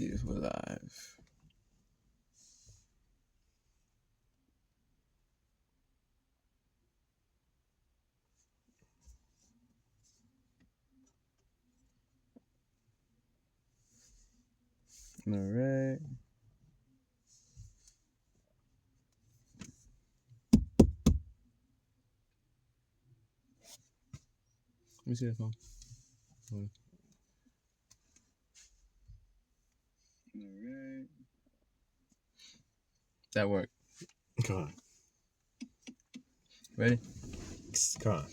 see if we're live. All right. Let me see the phone. All right. That worked. Come on. Ready? Come on.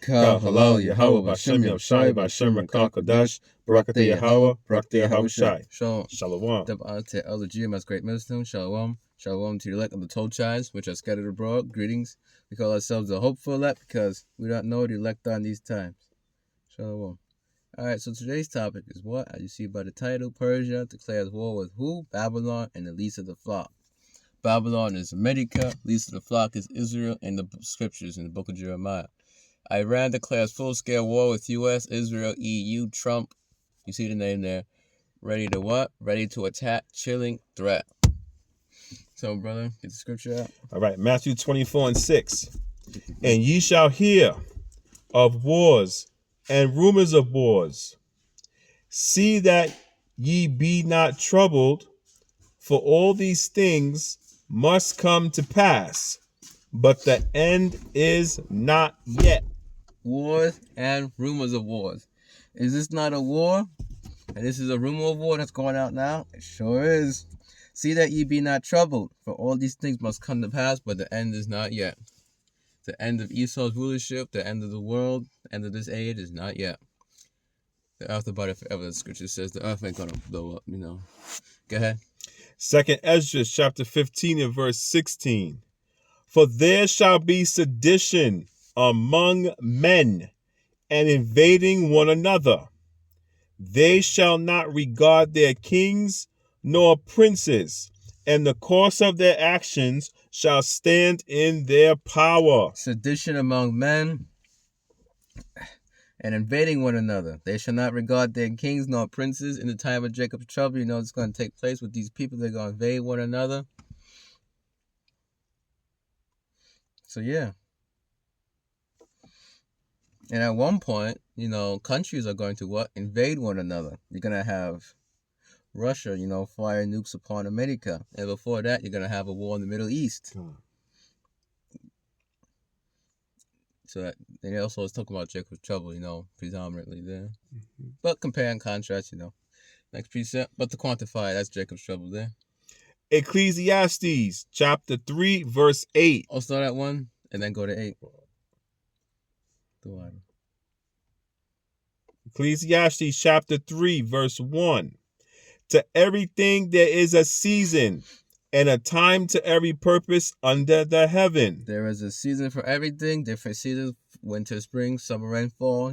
Kal halal Yahweh Bashem Yavshai Bashem Rakal Kodesh Barakateh Yahweh Barakateh Yahweh Shai. Shalom. Shalom. Dub to Elder G.M.S. Great Wisdom. Shalom. Shalom to the elect of the 12 tribes, which are scattered abroad. Greetings. We call ourselves the hopeful elect because we don't know the elect on these times. Shalom. All right, so today's topic is what? As you see by the title, Persia declares war with who? Babylon and the least of the flock. Babylon is America, least of the flock is Israel, and the scriptures in the book of Jeremiah. Iran declares full-scale war with U.S., Israel, EU, Trump. You see the name there. Ready to what? Ready to attack, chilling, threat. So, brother, get the scripture out. All right, Matthew 24:6. And ye shall hear of wars and rumors of wars. See that ye be not troubled, for all these things must come to pass, but the end is not yet. Wars and rumors of wars. Is this not a war? And this is a rumor of war that's going out now? It sure is. See that ye be not troubled, for all these things must come to pass, but the end is not yet. The end of Esau's rulership, the end of the world, the end of this age is not yet. The earth abideth forever, the scripture says. The earth ain't gonna blow up, Go ahead. 2 Ezra chapter 15 and verse 16. For there shall be sedition among men, and invading one another. They shall not regard their kings nor princes, and the course of their actions shall stand in their power. Sedition among men and invading one another. They shall not regard their kings nor princes. In the time of Jacob's trouble, it's going to take place with these people. They're going to invade one another. So, yeah. And at one point, countries are going to what? Invade one another. You're going to have Russia, fire nukes upon America. And before that, you're going to have a war in the Middle East. So that, they also was talking about Jacob's trouble, predominantly there. But compare and contrast, Next precept. But to quantify, that's Jacob's trouble there. Ecclesiastes chapter 3 verse 8. I'll start at 1 and then go to 8. Ecclesiastes chapter 3 verse 1. To everything there is a season, and a time to every purpose under the heaven. There is a season for everything, different seasons, winter, spring, summer, and fall,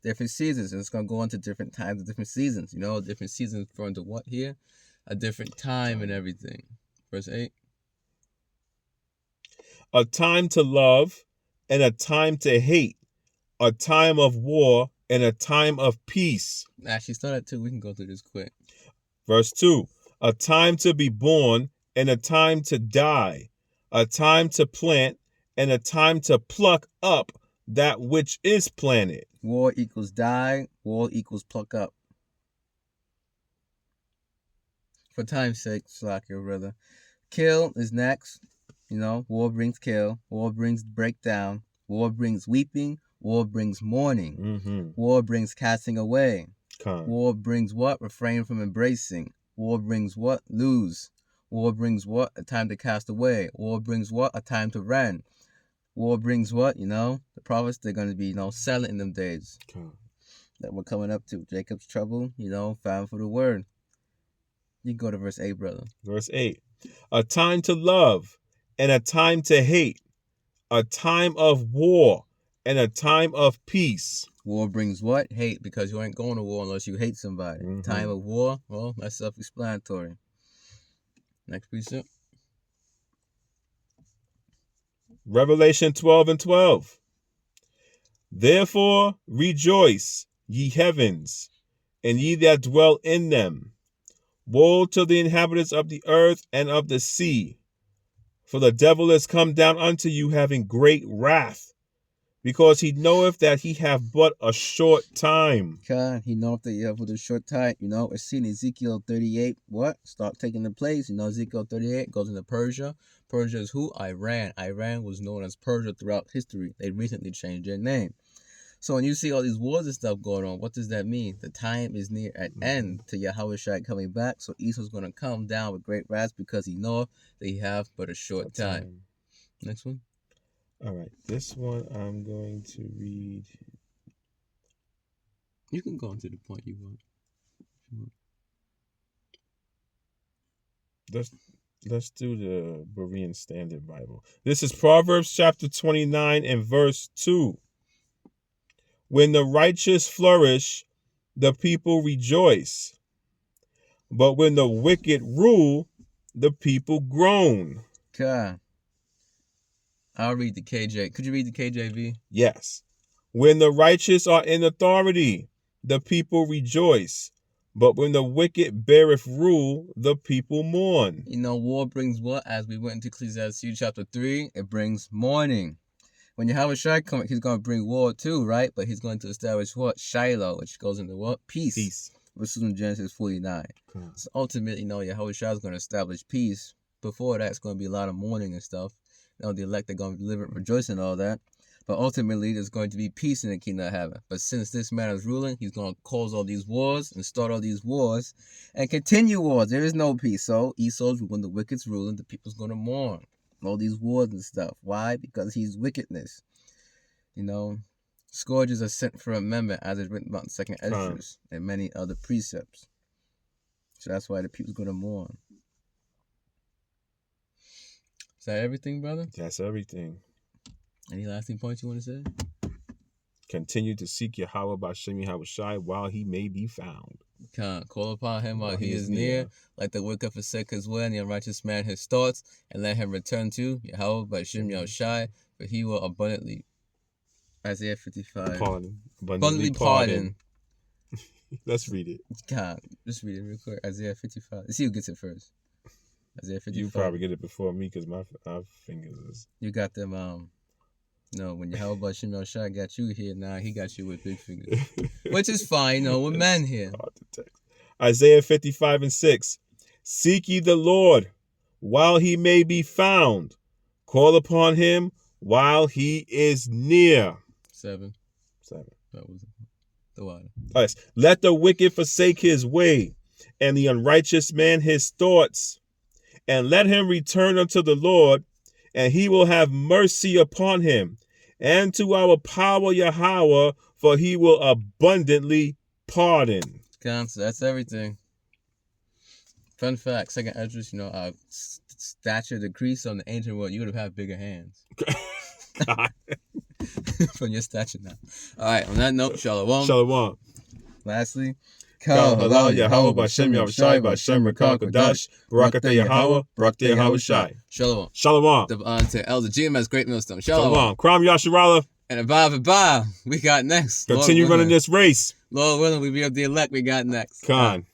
different seasons. And it's going to go on to different times and different seasons, different seasons referring to what here? A different time and everything. Verse 8. A time to love and a time to hate, a time of war and a time of peace. Actually, start at 2. We can go through this quick. Verse 2. A time to be born and a time to die, a time to plant and a time to pluck up that which is planted. War equals die, war equals pluck up. For time's sake, slack your brother. Kill is next. War brings kill, war brings breakdown, war brings weeping, war brings mourning, war brings casting away. War brings what? Refrain from embracing. War brings what? Lose. War brings what? A time to cast away. War brings what? A time to run. War brings what? The prophets, they're going to be, silent in them days. That we're coming up to. Jacob's trouble, found for the word. You can go to verse 8, brother. Verse 8. A time to love and a time to hate, a time of war and a time of peace. War brings what? Hate, because you ain't going to war unless you hate somebody. Time of war, well, that's self-explanatory. Next precept. Revelation 12 and 12. Therefore rejoice, ye heavens, and ye that dwell in them. Woe to the inhabitants of the earth and of the sea, for the devil is come down unto you having great wrath, because he knoweth that he have but a short time. God, he know that you have with a short time. It's seen Ezekiel 38. What? Start taking the place. Ezekiel 38 goes into Persia. Persia is who? Iran. Iran was known as Persia throughout history. They recently changed their name. So when you see all these wars and stuff going on, what does that mean? The time is near at end to Yahweh Shai coming back. So Esau's going to come down with great wrath because he know that he have but a short time. Next one. All right. This one I'm going to read. You can go on to the point you want. Let's do the Berean Standard Bible. This is Proverbs chapter 29 and verse 2. When the righteous flourish, the people rejoice. But when the wicked rule, the people groan. God. I'll read the KJ. Could you read the KJV? Yes. When the righteous are in authority, the people rejoice. But when the wicked beareth rule, the people mourn. War brings what? As we went into Ecclesiastes chapter 3, it brings mourning. When Yahweh Shai comes, he's going to bring war too, right? But he's going to establish what? Shiloh, which goes into what? Peace. Peace. This is in Genesis 49. Okay. So ultimately, Yahweh Shai is going to establish peace. Before that, it's going to be a lot of mourning and stuff. The elect are going to live and rejoice and all that. But ultimately, there's going to be peace in the kingdom of heaven. But since this man is ruling, he's going to cause all these wars and start all these wars and continue wars. There is no peace. So Esau's ruling, the wicked's ruling, the people's going to mourn. All these wars and stuff. Why? Because he's wickedness. Scourges are sent for amendment, as is written about in 2nd Esdras and many other precepts. So that's why the people's going to mourn. Is that everything, brother? That's everything. Any lasting points you want to say? Continue to seek Yahweh B'Shem Yahweh Shai while he may be found. Call upon him while he is near. Let the wicked forsake his way and the unrighteous man his thoughts, and let him return to Yahweh B'Shem Yahweh Shai, for he will abundantly. Isaiah 55. Abundantly pardon. Let's read it. God, just read it real quick. Isaiah 55. Let's see who gets it first. Isaiah 55. You probably get it before me because my fingers is. You got them. When Yahweh B'Shem Yahweh Shai got you here, now he got you with big fingers, which is fine. We're men here. Hard to text. Isaiah 55 and 6. Seek ye the Lord while he may be found. Call upon him while he is near. 7. That was the water. Yes. Let the wicked forsake his way, and the unrighteous man his thoughts, and let him return unto the Lord, and he will have mercy upon him, and to our power Yahweh, for he will abundantly pardon. So that's everything. Fun fact, 2nd Esdras, our stature decreased on the ancient world. You would have had bigger hands. From your stature now. All right, on that note, Shalom. Shalom. Lastly, Kal halal Yahweh B'Shem Yahweh Shai B'Shem Rekah Kodash Barakateh Yahweh Barakateh Yahweh Shai. Shalom. Shalom. To Elder GMS Great Millstone. Shalom. Kram Yasharala. And Abba we got next. Continue running this race. Lord willing, we be of the elect we got next. Khan.